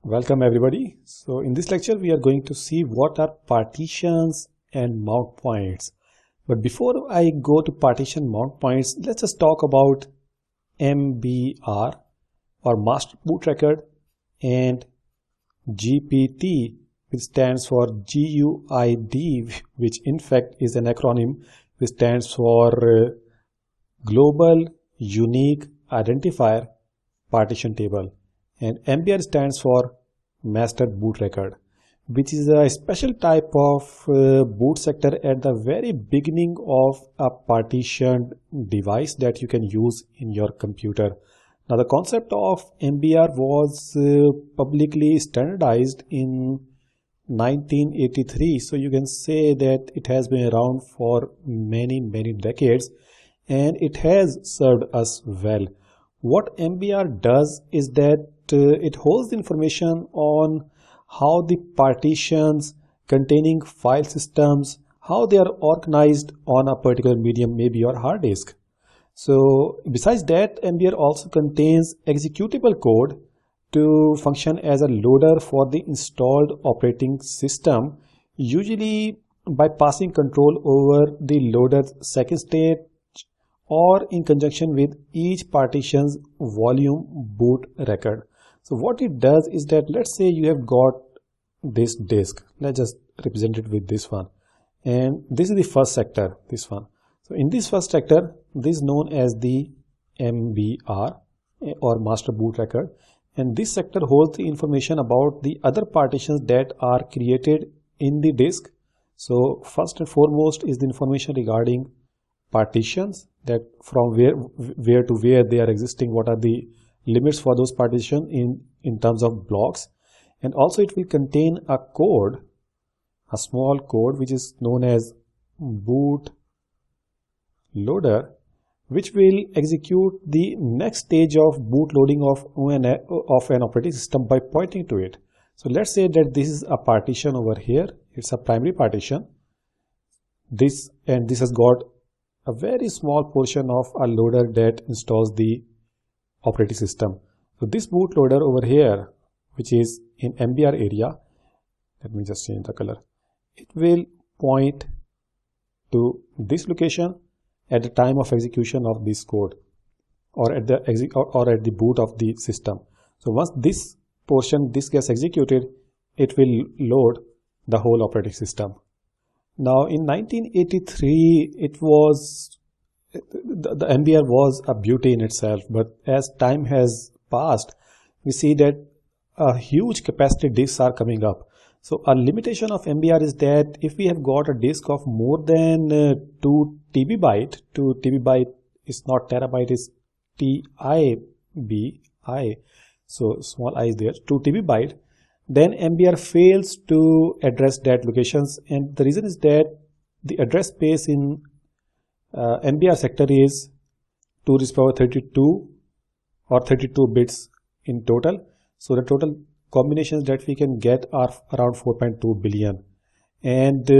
Welcome everybody. So in this lecture we are going to see what are partitions and mount points. But before I go to partition mount points, let's just talk about MBR or Master Boot Record and GPT, which stands for GUID, which in fact is an acronym which stands for Global Unique Identifier Partition Table, and MBR stands for Master Boot Record, which is a special type of boot sector at the very beginning of a partitioned device that you can use in your computer. Now the concept of MBR was publicly standardized in 1983, so you can say that it has been around for many decades and it has served us well. What MBR does is that it holds the information on how the partitions containing file systems, how they are organized on a particular medium, maybe your hard disk. So besides that, MBR also contains executable code to function as a loader for the installed operating system, usually by passing control over the loader's second state or in conjunction with each partition's volume boot record. So what it does is that, let's say you have got this disk, let's just represent it with this one, and this is the first sector, this one. So in this first sector, this is known as the MBR or Master Boot Record, and this sector holds the information about the other partitions that are created in the disk. So first and foremost is the information regarding partitions, that from where to where they are existing, what are the limits for those partitions in terms of blocks. And also it will contain a code, a small code which is known as boot loader, which will execute the next stage of boot loading of an operating system by pointing to it. So let's say that this is a partition over here, it's a primary partition, this has got a very small portion of a loader that installs the operating system. So this bootloader over here, which is in MBR area, let me just change the color, it will point to this location at the time of execution of this code, or at the boot of the system. So once this portion gets executed, it will load the whole operating system. Now in 1983, the MBR was a beauty in itself, but as time has passed, we see that a huge capacity disks are coming up. So a limitation of MBR is that if we have got a disk of more than 2 TB is not terabyte, is TIBI, so small I is there, 2 TB, then MBR fails to address that locations, and the reason is that the address space in MBR sector is 2 to the power 32 or 32 bits in total. So the total combinations that we can get are around 4.2 billion, and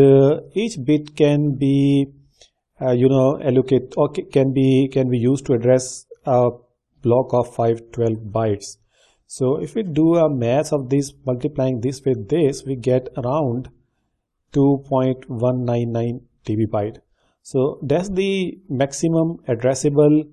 each bit can be allocate or can be used to address a block of 512 bytes. So if we do a math of this, multiplying this with this, we get around 2.199 TB. So that's the maximum addressable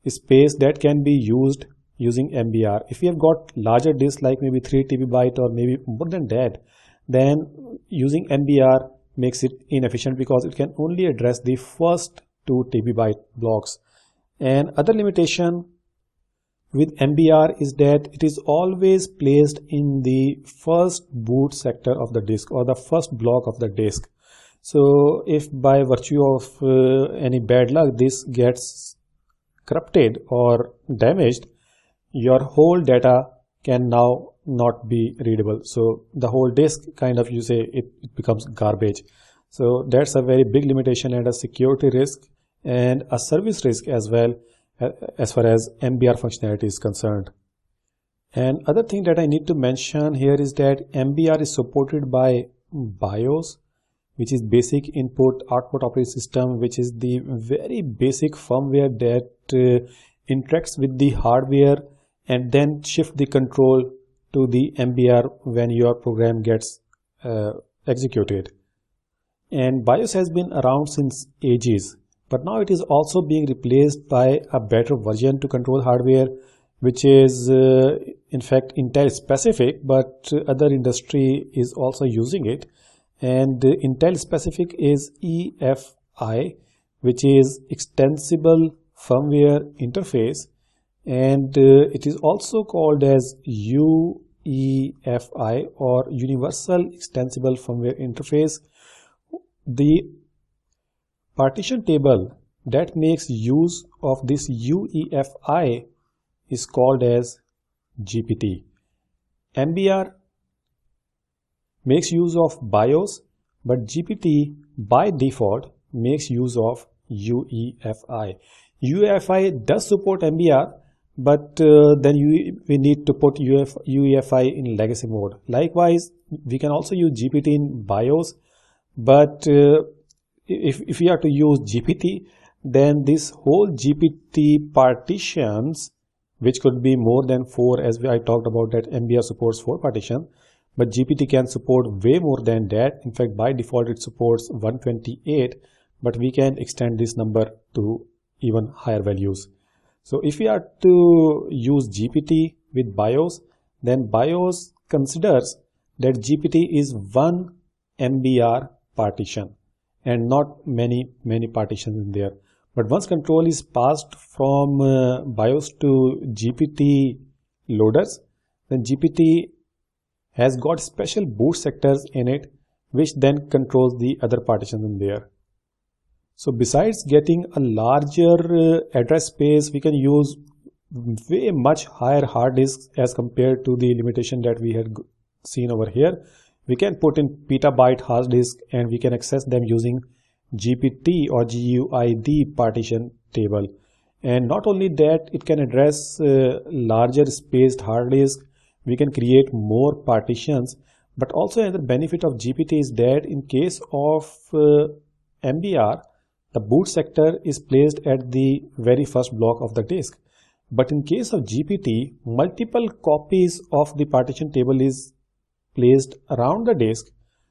space that can be used using MBR. If we have got larger disks like maybe 3 TB or maybe more than that, then using MBR makes it inefficient because it can only address the first 2 TB blocks. And other limitation with MBR is that it is always placed in the first boot sector of the disk or the first block of the disk. So if by virtue of any bad luck this gets corrupted or damaged, your whole data can now not be readable. So the whole disk kind of, you say, it becomes garbage. So that's a very big limitation and a security risk and a service risk as well, as far as MBR functionality is concerned. And other thing that I need to mention here is that MBR is supported by BIOS, which is basic input output operating system, which is the very basic firmware that interacts with the hardware and then shift the control to the MBR when your program gets executed. And BIOS has been around since ages, but now it is also being replaced by a better version to control hardware, which is in fact Intel specific, but other industry is also using it. And Intel specific is EFI, which is Extensible Firmware Interface, and it is also called as UEFI or Universal Extensible Firmware Interface. The partition table that makes use of this UEFI is called as GPT. MBR makes use of BIOS, but GPT by default makes use of UEFI. UEFI does support MBR, but then we need to put UEFI in legacy mode. Likewise, we can also use GPT in BIOS, but if we are to use GPT, then this whole GPT partitions, which could be more than 4, as I talked about that MBR supports 4 partitions, but GPT can support way more than that. In fact, by default it supports 128, but we can extend this number to even higher values. So if we are to use GPT with BIOS, then BIOS considers that GPT is one MBR partition and not many partitions in there. But once control is passed from BIOS to GPT loaders, then GPT has got special boot sectors in it, which then controls the other partitions in there. So besides getting a larger address space, we can use way much higher hard disks as compared to the limitation that we had seen over here. We can put in petabyte hard disk and we can access them using GPT or GUID partition table. And not only that, it can address larger spaced hard disk. We can create more partitions, but also another benefit of GPT is that in case of MBR, the boot sector is placed at the very first block of the disk. But in case of GPT, multiple copies of the partition table is placed around the disk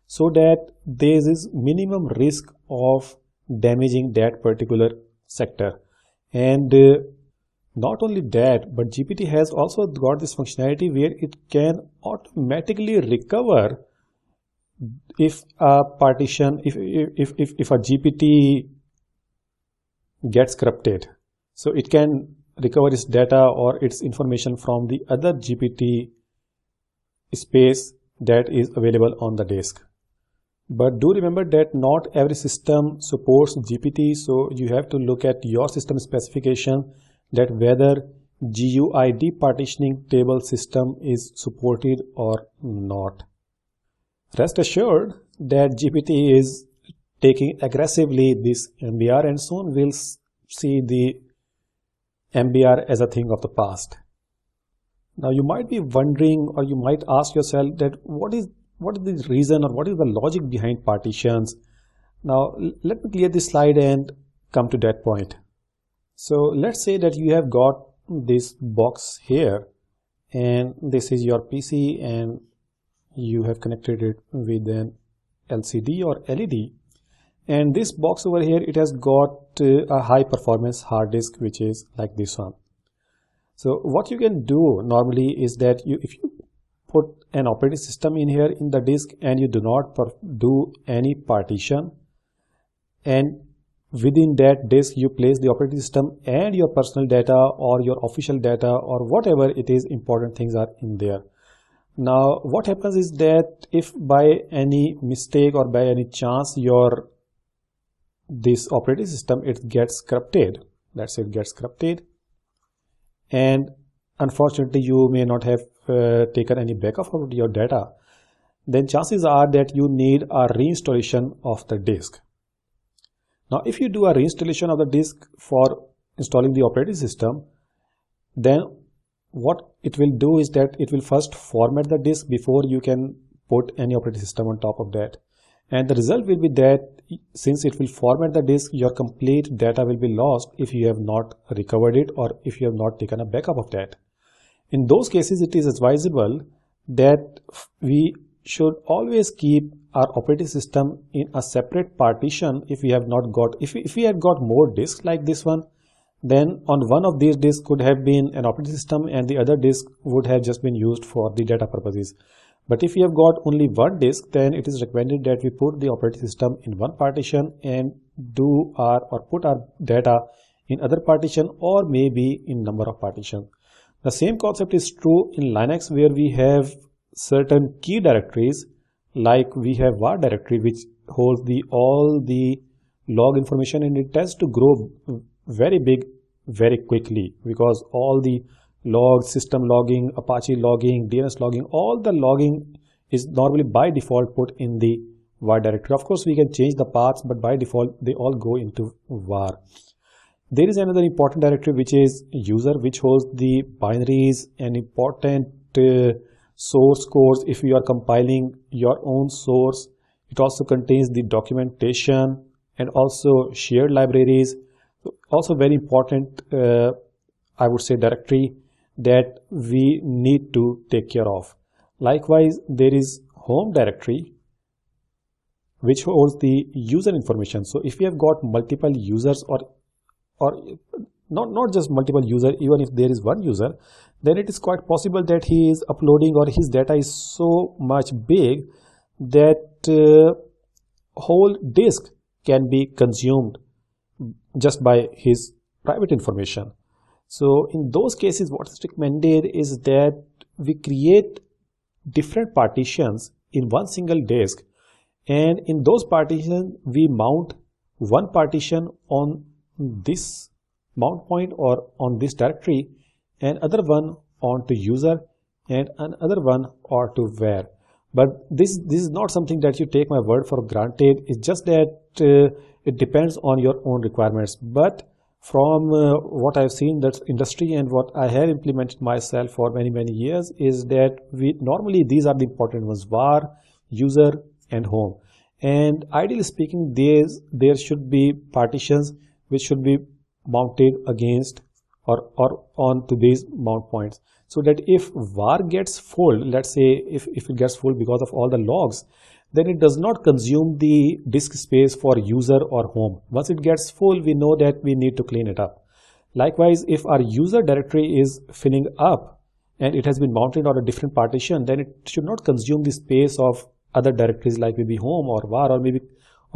so that there is minimum risk of damaging that particular sector. And not only that, but GPT has also got this functionality where it can automatically recover if a partition, if a GPT gets corrupted. So it can recover its data or its information from the other GPT space that is available on the disk. But do remember that not every system supports GPT, so you have to look at your system specification that whether GUID partitioning table system is supported or not. Rest assured that GPT is taking aggressively this MBR, and soon we'll see the MBR as a thing of the past. Now you might be wondering, or you might ask yourself that what is the reason or what is the logic behind partitions? Now let me clear this slide and come to that point. So let's say that you have got this box here and this is your PC and you have connected it with an LCD or LED, and this box over here, it has got a high performance hard disk which is like this one. So what you can do normally is that if you put an operating system in here in the disk and you do not do any partition, and within that disk you place the operating system and your personal data or your official data or whatever it is, important things are in there. Now what happens is that if by any mistake or by any chance this operating system it gets corrupted, let's say it gets corrupted, and unfortunately you may not have taken any backup of your data, then chances are that you need a reinstallation of the disk. Now if you do a reinstallation of the disk for installing the operating system, then what it will do is that it will first format the disk before you can put any operating system on top of that. And the result will be that since it will format the disk, your complete data will be lost if you have not recovered it or if you have not taken a backup of that. In those cases, it is advisable that we should always keep our operating system in a separate partition. If we have not got, if we had got more disks like this one, then on one of these disks could have been an operating system and the other disk would have just been used for the data purposes. But if we have got only one disk, then it is recommended that we put the operating system in one partition and do our or put our data in other partition, or maybe in number of partitions. The same concept is true in Linux, where we have certain key directories, like we have var directory, which holds all the log information, and it tends to grow very big very quickly because all the logs, system logging, Apache logging, DNS logging, all the logging is normally by default put in the var directory. Of course, we can change the paths, but by default they all go into var. There is another important directory which is user, which holds the binaries and important source codes. If you are compiling your own source, it also contains the documentation and also shared libraries. Also very important, I would say, directory that we need to take care of. Likewise, there is home directory which holds the user information. So if we have got multiple users, or not just multiple user, even if there is one user, then it is quite possible that he is uploading, or his data is so much big that whole disk can be consumed just by his private information. So in those cases, what is recommended is that we create different partitions in one single disk, and in those partitions we mount one partition on this mount point or on this directory, and other one onto user, and another one onto var. But this is not something that you take my word for granted. It's just that it depends on your own requirements. But from what I've seen that industry and what I have implemented myself for many years, is that normally these are the important ones: var, user, and home. And ideally speaking, there should be partitions which should be mounted against or onto these mount points, so that if var gets full, let's say if it gets full because of all the logs, then it does not consume the disk space for user or home. Once it gets full, we know that we need to clean it up. Likewise, if our user directory is filling up and it has been mounted on a different partition, then it should not consume the space of other directories like maybe home or var, or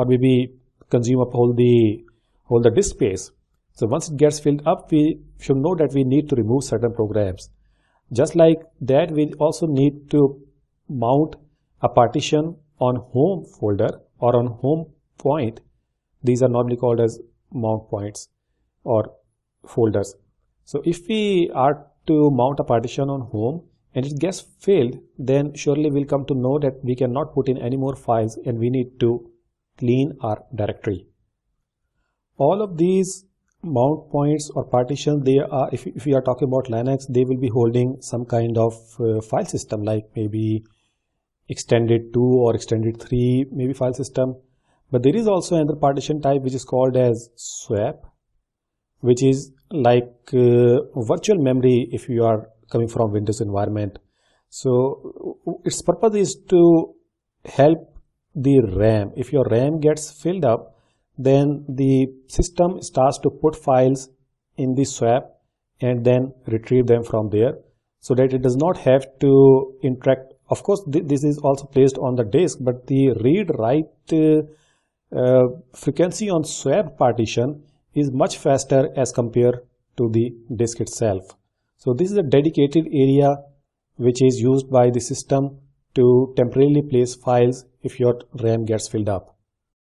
maybe consume up all the disk space. So once it gets filled up, we should know that we need to remove certain programs. Just like that, we also need to mount a partition on home folder or on home point. These are normally called as mount points or folders. So if we are to mount a partition on home and it gets filled, then surely we'll come to know that we cannot put in any more files and we need to clean our directory. All of these mount points or partitions, they are, if we are talking about Linux, they will be holding some kind of file system, like maybe extended 2 or extended 3 maybe file system. But there is also another partition type which is called as swap, which is like virtual memory if you are coming from Windows environment. So its purpose is to help the RAM. If your RAM gets filled up, then the system starts to put files in the swap and then retrieve them from there, so that it does not have to interact. Of course, this is also placed on the disk, but the read-write frequency on swap partition is much faster as compared to the disk itself. So this is a dedicated area which is used by the system to temporarily place files if your RAM gets filled up.